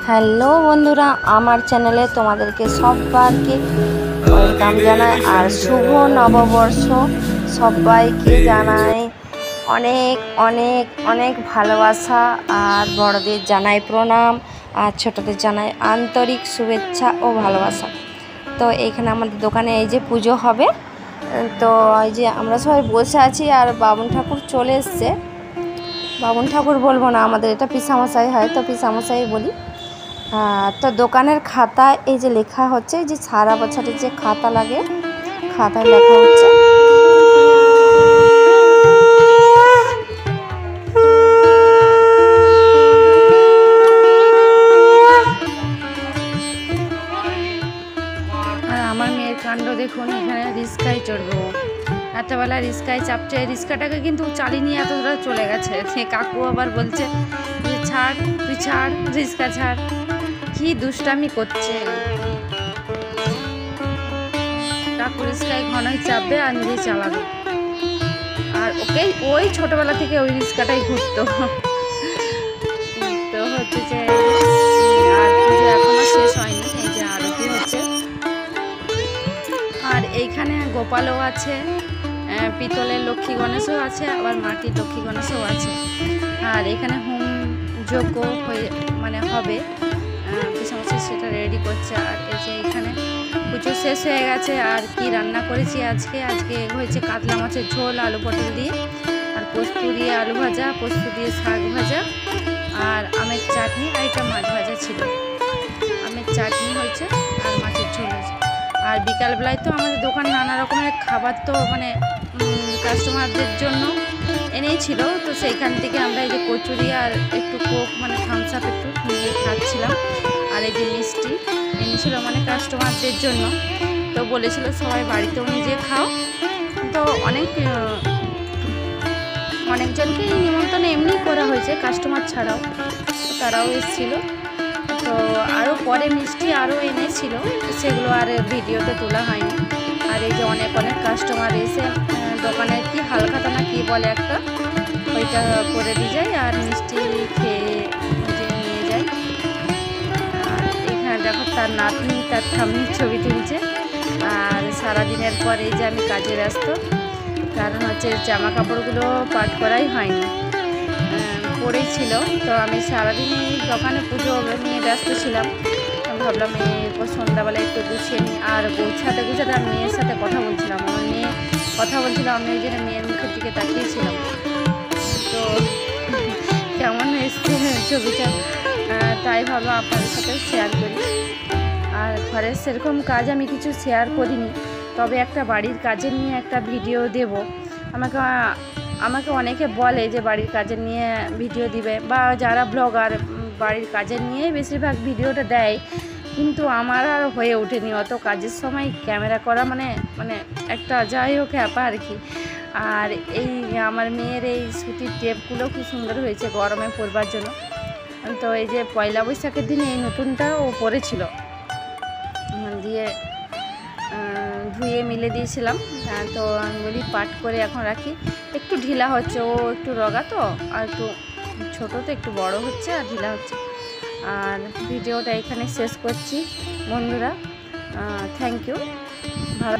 Hello বন্ধুরা, আমার চ্যানেলে তোমাদেরকে সবাইকে ওয়েলকাম জানাই। আর শুভ নববর্ষ সবাইকে জানাই অনেক অনেক অনেক ভালোবাসা। আর বড়দের জানাই প্রণাম, আর ছোটদের জানাই আন্তরিক শুভেচ্ছা ও ভালোবাসা। তো এইখানে আমাদের দোকানে এই যে পুজো হবে, তো এই যে আমরা সবাই বসে আছি। আর বামুন ঠাকুর চলে এসছে। বামুন ঠাকুর বলবো না, আমাদের এটা পিসামশাই হয়, তো পিসামশাই বলি। তো দোকানের খাতা এই যে লেখা হচ্ছে, এই যে সারা বছরের যে খাতা লাগে, খাতায় লেখা হচ্ছে। আর আমার মেয়ের কাণ্ড দেখুন, এখানে রিস্কায় চড়বো, এতবেলা রিস্কায় চাপছে। রিস্কাটাকে কিন্তু চালিয়ে নিয়ে এত দূরে চলে গেছে। সে কাকু আবার বলছে ছাড়, তুই ছাড়, রিস্কা ছাড়। কি দুষ্টামি করছে কাকু, রিস্কায় ঘনই চাপবে আর নিজেই চালাবে। আর ওকে ওই ছোটবেলা থেকে ওই রিস্কাটাই ঘুরতো। তো হচ্ছে যে আর পুজো এখনো শেষ হয়নি, এই যে আরতি হচ্ছে। আর এইখানে গোপালও আছে, পিতলের লক্ষ্মী গণেশও আছে, আবার মাটির লক্ষ্মী গণেশও আছে। আর এখানে হোম যজ্ঞ হবে, সমস্যা সেটা রেডি করছে। আর এই যে এখানে পুজো শেষ হয়ে গেছে। আর কি রান্না করেছি আজকে হয়েছে কাতলা মাছের ঝোল আলু পটল দিয়ে, আর পোস্ত দিয়ে আলু ভাজা, পোস্ত দিয়ে শাক ভাজা, আর আমের চাটনি, আর এটা মাছ ভাজা ছিল। আমের চাটনি হয়েছে আর মাছের ঝোল হয়েছে। আর বিকালবেলায় তো আমাদের দোকান নানা রকমের খাবার তো কাস্টমারদের জন্য এনেছিল। তো সেইখান থেকে আমরা এই যে কচুরি আর একটু কোক থামস আপ একটু নিয়ে খাচ্ছিলাম। আর এই যে মিষ্টি এনেছিল কাস্টমারদের জন্য। তো বলেছিল সবাই বাড়িতেও নিজে খাও। তো অনেকজনকে নিমন্ত্রণ এমনি করা হয়েছে, কাস্টমার ছাড়াও, তারাও এসেছিল। তো আরও পরে মিষ্টি আরও এনেছিল, সেগুলো আর ভিডিওতে তোলা হয়নি। আর এই যে অনেক কাস্টমার এসে দোকানের কি হালখাতা না কি বলে একটা, ওইটা করে দিয়ে যায় আর মিষ্টি খেয়ে নিয়ে যায়। আর এখানে দেখো তার নাতনি তার ঠাম্মির ছবি তুলছে। আর সারাদিনের পর এই যে আমি কাজে ব্যস্ত, কারণ হচ্ছে জামা কাপড়গুলো পাট করাই হয়নি, পড়েই ছিল। তো আমি সারাদিনই দোকানে পুজো নিয়ে ব্যস্ত ছিলাম। ভাবলাম এরপর সন্ধ্যাবেলা একটু গুছিয়ে নিই। আর গুছাতে আমি মেয়ের সাথে কথা বলছিলাম, আমার মেয়ে কথা বলছিলাম, আমি ওই জন্য মেয়ের মুখের দিকে তাকিয়েছিলাম। তো কেমন এসছে ছবিটা, তাই ভাবলাম আপনাদের সাথে শেয়ার করি। আর ঘরের সেরকম কাজ আমি কিছু শেয়ার করিনি, তবে একটা বাড়ির কাজের নিয়ে একটা ভিডিও দেব। আমাকে অনেকে বলে যে বাড়ির কাজের নিয়ে ভিডিও দিবে, বা যারা ব্লগার বাড়ির কাজের নিয়ে বেশিরভাগ ভিডিওটা দেয়, কিন্তু আমার আর হয়ে ওঠেনি অত কাজের সময় ক্যামেরা করা, একটা যাই হোক হ্যাপা আর কি। আর এই আমার মেয়ের এই সুতির টেপগুলো খুব সুন্দর হয়েছে গরমে পরবার জন্য। তো এই যে পয়লা বৈশাখের দিনে এই নতুনটা ও পরেছিল, দিয়ে ধুয়ে মিলে দিয়েছিলাম। তো আমি বলি পাট করে এখন রাখি, একটু ঢিলা হচ্ছে, ও একটু রগা তো, আর একটু ছোটো তো একটু বড় হচ্ছে আর ঢিলা হচ্ছে। আর ভিডিওটা এখানে শেষ করছি বন্ধুরা, থ্যাংক ইউ। ভালো